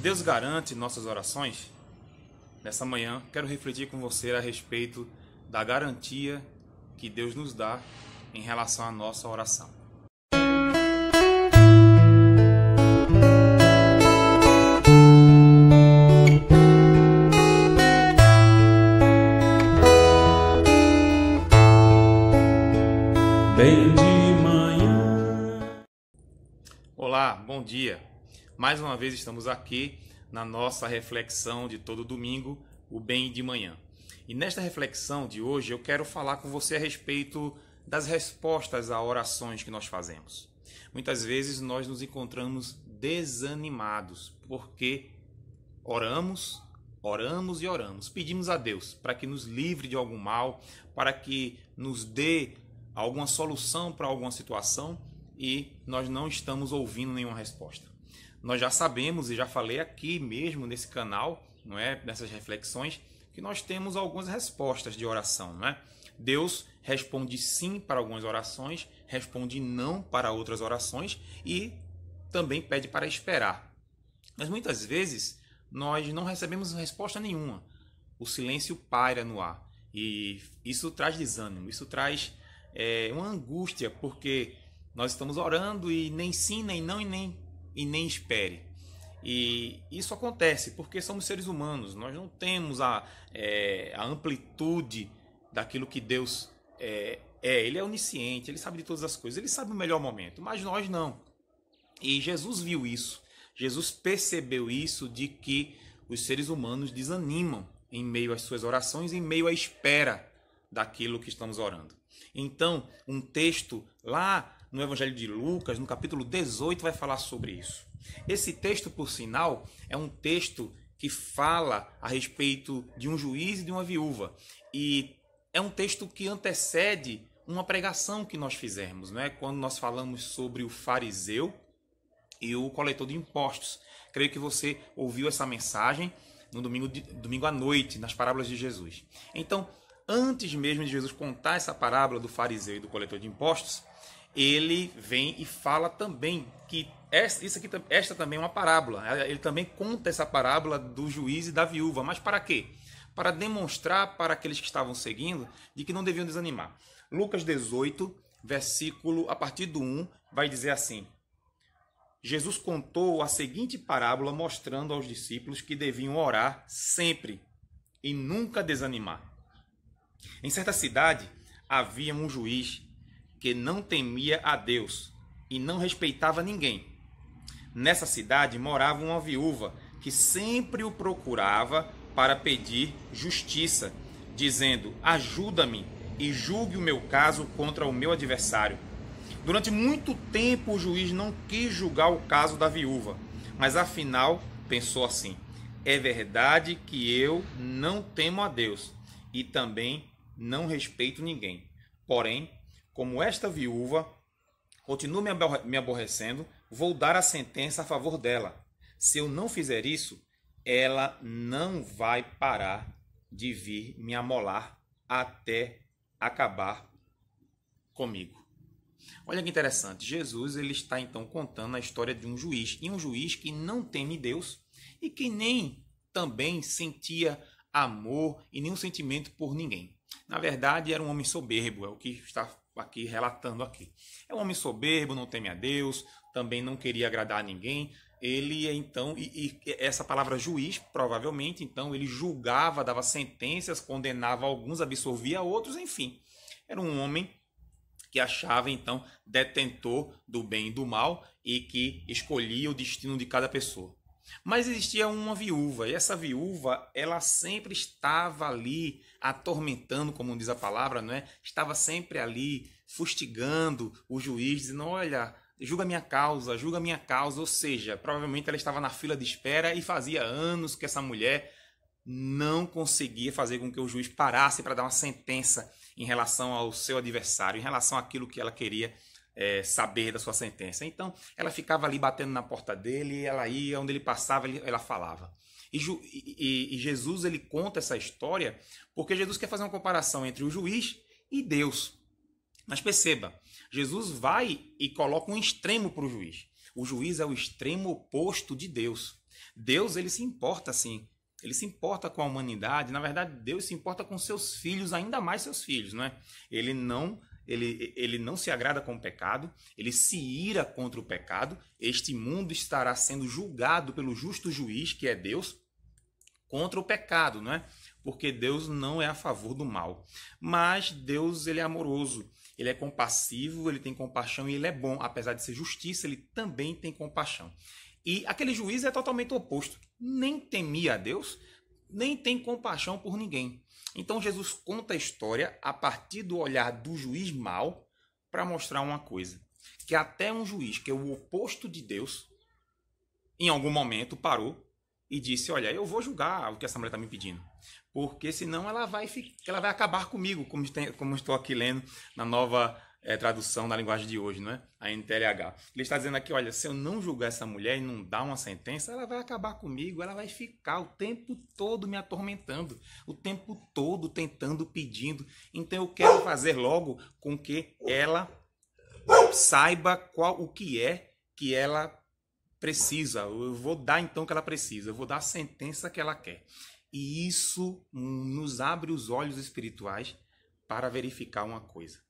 Deus garante nossas orações? Nessa manhã, quero refletir com você a respeito da garantia que Deus nos dá em relação à nossa oração. Bem de manhã. Olá, bom dia. Mais uma vez estamos aqui na nossa reflexão de todo domingo, o Bem de Manhã. E nesta reflexão de hoje eu quero falar com você a respeito das respostas a orações que nós fazemos. Muitas vezes nós nos encontramos desanimados porque oramos e oramos. Pedimos a Deus para que nos livre de algum mal, para que nos dê alguma solução para alguma situação e nós não estamos ouvindo nenhuma resposta. Nós já sabemos, e já falei aqui mesmo nesse canal, não é, nessas reflexões, que nós temos algumas respostas de oração, não é? Deus responde sim para algumas orações, responde não para outras orações e também pede para esperar. Mas muitas vezes nós não recebemos resposta nenhuma. O silêncio paira no ar e isso traz desânimo, isso traz uma angústia, porque nós estamos orando e nem sim, nem não e nem espere. E isso acontece porque somos seres humanos, nós não temos a amplitude daquilo que Deus Ele é onisciente, Ele sabe de todas as coisas, Ele sabe o melhor momento, mas nós não. E Jesus viu isso, Jesus percebeu isso, de que os seres humanos desanimam em meio às suas orações, em meio à espera daquilo que estamos orando. Então, um texto lá no Evangelho de Lucas, no capítulo 18, vai falar sobre isso. Esse texto, por sinal, é um texto que fala a respeito de um juiz e de uma viúva. E é um texto que antecede uma pregação que nós fizemos, né? Quando nós falamos sobre o fariseu e o coletor de impostos. Creio que você ouviu essa mensagem no domingo à noite, nas parábolas de Jesus. Então, antes mesmo de Jesus contar essa parábola do fariseu e do coletor de impostos, ele vem e fala também que esta também é uma parábola. Ele também conta essa parábola do juiz e da viúva. Mas para quê? Para demonstrar para aqueles que estavam seguindo de que não deviam desanimar. Lucas 18, versículo a partir do 1, vai dizer assim: Jesus contou a seguinte parábola mostrando aos discípulos que deviam orar sempre e nunca desanimar. Em certa cidade havia um juiz que não temia a Deus e não respeitava ninguém. Nessa cidade morava uma viúva que sempre o procurava para pedir justiça, dizendo: ajuda-me e julgue o meu caso contra o meu adversário. Durante muito tempo o juiz não quis julgar o caso da viúva, mas afinal pensou assim: é verdade que eu não temo a Deus e também não respeito ninguém. Porém, como esta viúva continua me aborrecendo, vou dar a sentença a favor dela. Se eu não fizer isso, ela não vai parar de vir me amolar até acabar comigo. Olha que interessante, Jesus ele está então contando a história de um juiz, e um juiz que não teme Deus e que nem também sentia amor e nenhum sentimento por ninguém. Na verdade, era um homem soberbo, é o que está aqui relatando aqui. É um homem soberbo, não teme a Deus, também não queria agradar a ninguém. Ele então, e essa palavra juiz, provavelmente, então ele julgava, dava sentenças, condenava alguns, absolvia outros, enfim. Era um homem que achava então detentor do bem e do mal e que escolhia o destino de cada pessoa. Mas existia uma viúva, e essa viúva, ela sempre estava ali atormentando, como diz a palavra, não é? Estava sempre ali fustigando o juiz, dizendo: olha, julga minha causa, ou seja, provavelmente ela estava na fila de espera e fazia anos que essa mulher não conseguia fazer com que o juiz parasse para dar uma sentença em relação ao seu adversário, em relação àquilo que ela queria saber da sua sentença. Então, ela ficava ali batendo na porta dele, ela ia, onde ele passava, ela falava. E Jesus ele conta essa história porque Jesus quer fazer uma comparação entre o juiz e Deus. Mas perceba, Jesus vai e coloca um extremo para o juiz. O juiz é o extremo oposto de Deus. Deus, ele se importa assim. Ele se importa com a humanidade. Na verdade, Deus se importa com seus filhos, ainda mais seus filhos, não é? Ele não se agrada com o pecado, ele se ira contra o pecado. Este mundo estará sendo julgado pelo justo juiz, que é Deus, contra o pecado, não é? Porque Deus não é a favor do mal. Mas Deus, ele é amoroso, ele é compassivo, ele tem compaixão e ele é bom. Apesar de ser justiça, ele também tem compaixão. E aquele juiz é totalmente oposto. Nem temia a Deus, nem tem compaixão por ninguém. Então Jesus conta a história a partir do olhar do juiz mau para mostrar uma coisa. Que até um juiz que é o oposto de Deus, em algum momento parou e disse, olha, eu vou julgar o que essa mulher está me pedindo. Porque senão ela vai acabar comigo, como estou aqui lendo na nova tradução da linguagem de hoje, não é? A NTLH. Ele está dizendo aqui, olha, se eu não julgar essa mulher e não dar uma sentença, ela vai acabar comigo, ela vai ficar o tempo todo me atormentando, o tempo todo tentando, pedindo. Então eu quero fazer logo com que ela saiba o que é que ela precisa. Eu vou dar então o que ela precisa, eu vou dar a sentença que ela quer. E isso nos abre os olhos espirituais para verificar uma coisa.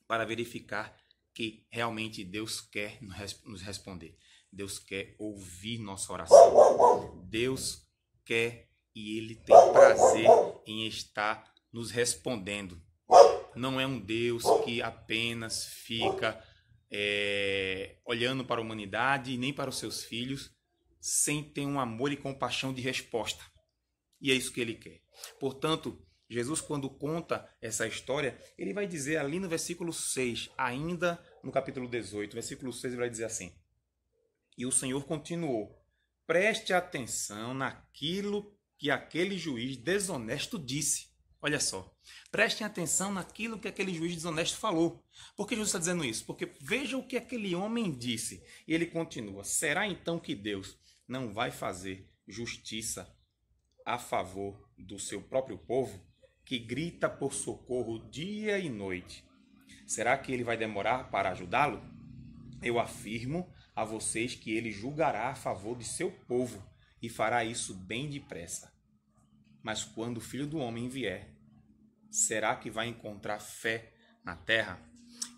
Para verificar que realmente Deus quer nos responder. Deus quer ouvir nossa oração. Deus quer e Ele tem prazer em estar nos respondendo. Não é um Deus que apenas fica olhando para a humanidade e nem para os seus filhos sem ter um amor e compaixão de resposta. E é isso que Ele quer. Portanto, Jesus, quando conta essa história, ele vai dizer ali no versículo 6, ainda no capítulo 18, versículo 6, ele vai dizer assim, e o Senhor continuou, preste atenção naquilo que aquele juiz desonesto disse. Olha só, prestem atenção naquilo que aquele juiz desonesto falou. Por que Jesus está dizendo isso? Porque veja o que aquele homem disse. E ele continua, será então que Deus não vai fazer justiça a favor do seu próprio povo, que grita por socorro dia e noite? Será que ele vai demorar para ajudá-lo? Eu afirmo a vocês que ele julgará a favor de seu povo e fará isso bem depressa. Mas quando o Filho do Homem vier, será que vai encontrar fé na terra?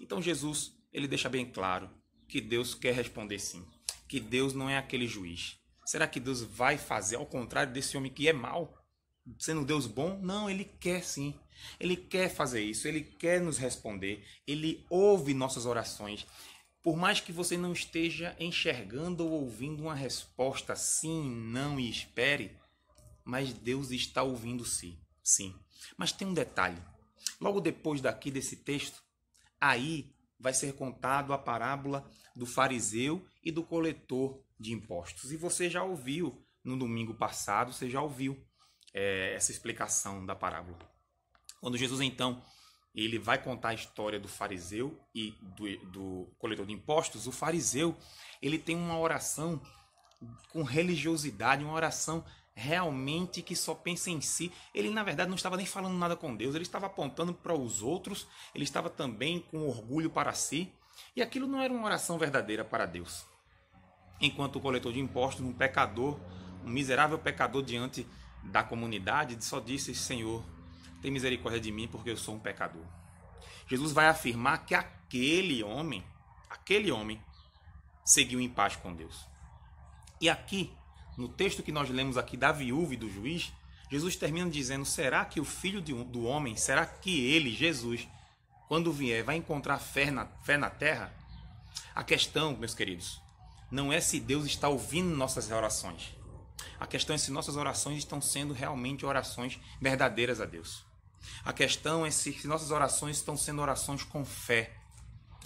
Então Jesus, ele deixa bem claro que Deus quer responder sim, que Deus não é aquele juiz. Será que Deus vai fazer ao contrário desse homem que é mau? Sendo Deus bom? Não, Ele quer sim. Ele quer fazer isso, Ele quer nos responder, Ele ouve nossas orações. Por mais que você não esteja enxergando ou ouvindo uma resposta sim, não e espere, mas Deus está ouvindo sim. Mas tem um detalhe. Logo depois desse texto, aí vai ser contado a parábola do fariseu e do coletor de impostos. E você já ouviu, no domingo passado, você já ouviu essa explicação da parábola. Quando Jesus, então, ele vai contar a história do fariseu e do coletor de impostos, o fariseu, ele tem uma oração com religiosidade, uma oração realmente que só pensa em si. Ele, na verdade, não estava nem falando nada com Deus, ele estava apontando para os outros, ele estava também com orgulho para si, e aquilo não era uma oração verdadeira para Deus. Enquanto o coletor de impostos, um pecador, um miserável pecador diante da comunidade, só disse, Senhor, tem misericórdia de mim porque eu sou um pecador. Jesus vai afirmar que aquele homem seguiu em paz com Deus. E aqui, no texto que nós lemos aqui da viúva e do juiz, Jesus termina dizendo, será que o Filho do Homem, será que ele, Jesus, quando vier, vai encontrar fé na terra? A questão, meus queridos, não é se Deus está ouvindo nossas orações. A questão é se nossas orações estão sendo realmente orações verdadeiras a Deus. A questão é se nossas orações estão sendo orações com fé,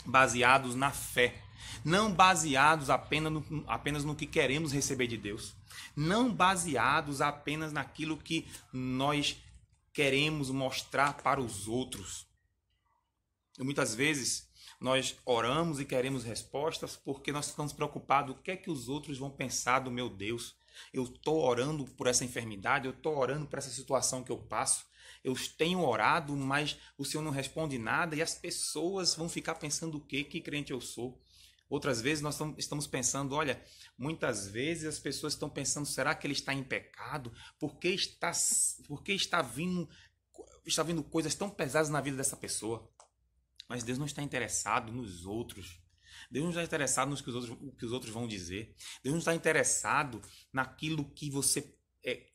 baseados na fé. Não baseados apenas no que queremos receber de Deus. Não baseados apenas naquilo que nós queremos mostrar para os outros. E muitas vezes nós oramos e queremos respostas porque nós estamos preocupados o que é que os outros vão pensar do meu Deus. Eu estou orando por essa enfermidade, eu estou orando por essa situação que eu passo. Eu tenho orado, mas o Senhor não responde nada e as pessoas vão ficar pensando o quê? Que crente eu sou? Outras vezes nós estamos pensando, olha, muitas vezes as pessoas estão pensando, será que ele está em pecado? Por que está vindo coisas tão pesadas na vida dessa pessoa? Mas Deus não está interessado nos outros. Deus não está interessado no que os outros vão dizer. Deus não está interessado naquilo que você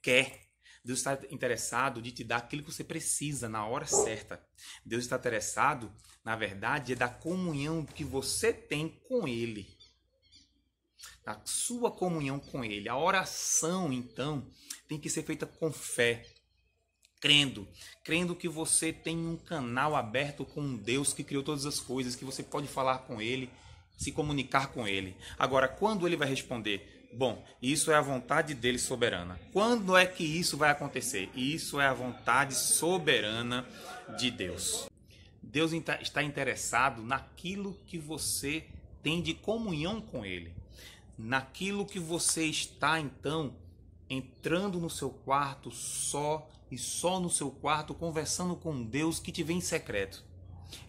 quer. Deus está interessado de te dar aquilo que você precisa na hora certa. Deus está interessado, na verdade, é da comunhão que você tem com Ele. A sua comunhão com Ele. A oração, então, tem que ser feita com fé. Crendo que você tem um canal aberto com um Deus que criou todas as coisas, que você pode falar com Ele, se comunicar com Ele. Agora, quando Ele vai responder? Bom, isso é a vontade dele soberana. Quando é que isso vai acontecer? Isso é a vontade soberana de Deus. Deus está interessado naquilo que você tem de comunhão com Ele. Naquilo que você está, então, entrando no seu quarto só no seu quarto, conversando com Deus que te vê em secreto.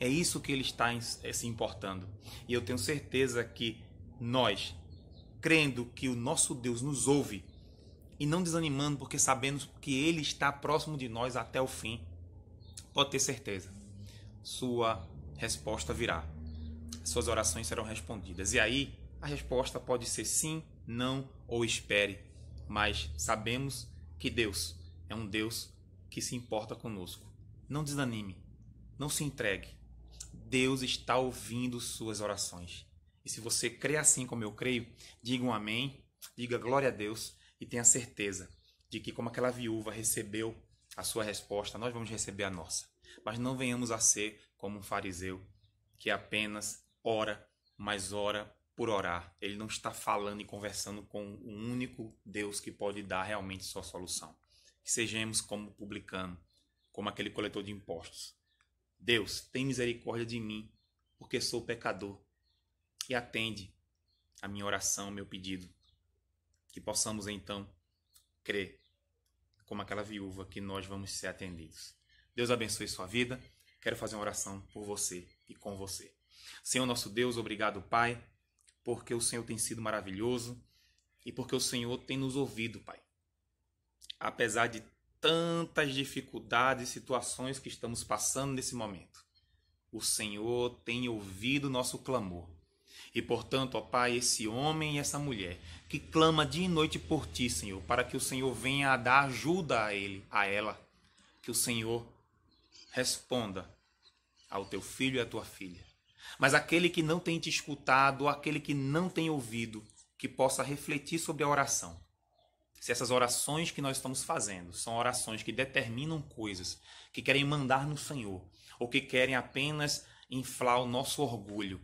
É isso que Ele está se importando. E eu tenho certeza que nós, crendo que o nosso Deus nos ouve e não desanimando porque sabemos que Ele está próximo de nós até o fim, pode ter certeza, sua resposta virá. Suas orações serão respondidas. E aí, a resposta pode ser sim, não ou espere. Mas sabemos que Deus é um Deus que se importa conosco. Não desanime, não se entregue. Deus está ouvindo suas orações. E se você crê assim como eu creio, diga um amém, diga glória a Deus e tenha certeza de que como aquela viúva recebeu a sua resposta, nós vamos receber a nossa. Mas não venhamos a ser como um fariseu que apenas ora, mas ora por orar. Ele não está falando e conversando com o único Deus que pode dar realmente sua solução. Que sejamos como publicano, como aquele coletor de impostos. Deus, tem misericórdia de mim, porque sou pecador. E atende a minha oração, meu pedido. Que possamos então crer, como aquela viúva, que nós vamos ser atendidos. Deus abençoe sua vida. Quero fazer uma oração por você e com você. Senhor nosso Deus, obrigado, Pai, porque o Senhor tem sido maravilhoso e porque o Senhor tem nos ouvido, Pai. Apesar de tantas dificuldades e situações que estamos passando nesse momento, o Senhor tem ouvido nosso clamor. E, portanto, ó Pai, esse homem e essa mulher que clama dia e noite por Ti, Senhor, para que o Senhor venha a dar ajuda a ela, que o Senhor responda ao Teu filho e à Tua filha. Mas aquele que não tem Te escutado, aquele que não tem ouvido, que possa refletir sobre a oração. Se essas orações que nós estamos fazendo são orações que determinam coisas, que querem mandar no Senhor, ou que querem apenas inflar o nosso orgulho,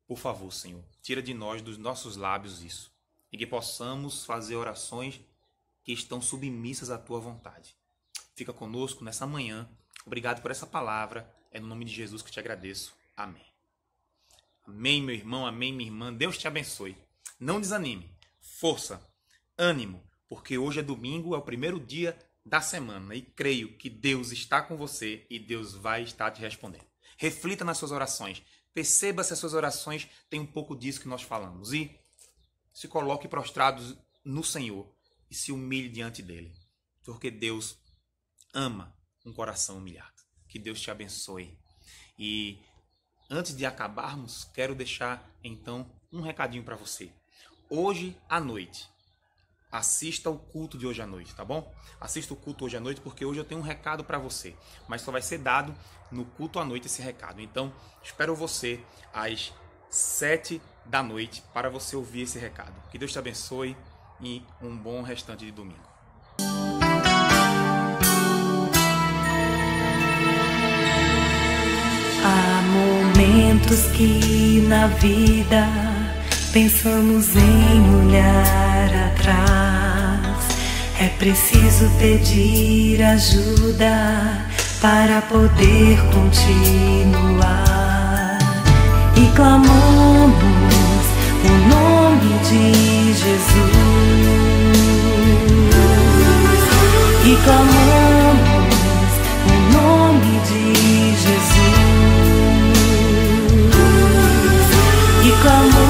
por favor, Senhor, tira de nós, dos nossos lábios isso, e que possamos fazer orações que estão submissas à Tua vontade. Fica conosco nessa manhã. Obrigado por essa palavra. É no nome de Jesus que te agradeço. Amém. Amém, meu irmão. Amém, minha irmã. Deus te abençoe. Não desanime. Força. Ânimo. Porque hoje é domingo, é o primeiro dia da semana. E creio que Deus está com você e Deus vai estar te respondendo. Reflita nas suas orações. Perceba se as suas orações têm um pouco disso que nós falamos. E se coloque prostrados no Senhor e se humilhe diante dele. Porque Deus ama um coração humilhado. Que Deus te abençoe. E antes de acabarmos, quero deixar então um recadinho para você. Hoje à noite, assista o culto de hoje à noite, tá bom? Assista o culto hoje à noite, porque hoje eu tenho um recado para você. Mas só vai ser dado no culto à noite esse recado. Então, espero você às 7 da noite para você ouvir esse recado. Que Deus te abençoe e um bom restante de domingo. Há momentos que na vida pensamos em olhar atrás. É preciso pedir ajuda para poder continuar. E clamamos o nome de Jesus. E clamamos o nome de Jesus. E clamamos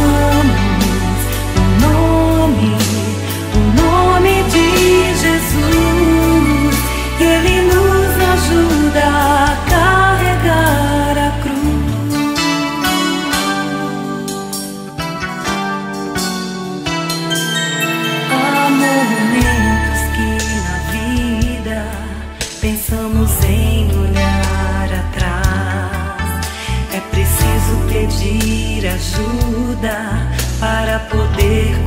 ajuda para poder